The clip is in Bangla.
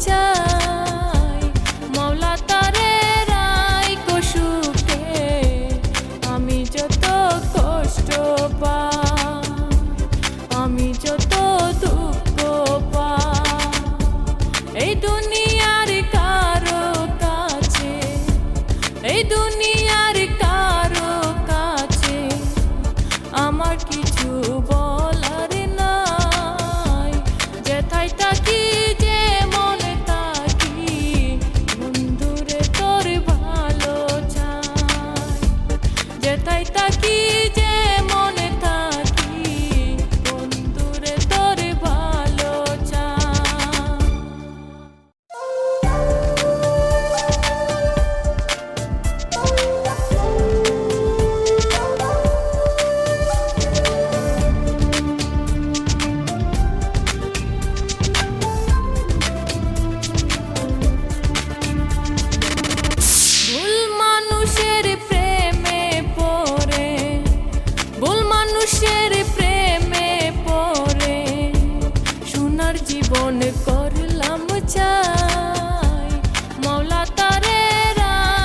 চাই মাওলা তারে রাইখো সুখে আমি যত কষ্ট পাই আমি যত দুঃখ পাই এই দুনিয়ার কারো কাছে এই দুনিয়ার কারো কাছে আমার কিছু বলার নাই যেথায় থাকি যেমন থাকি বন্ধুরে তোর ভালো চাই যেথায় থাকি যেমন থাকি বন্ধুরে তোর ভালো চাই ভুল মানুষের প্রেমে পড়ে ভুল মানুষের প্রেমে পড়ে সোনার জীবন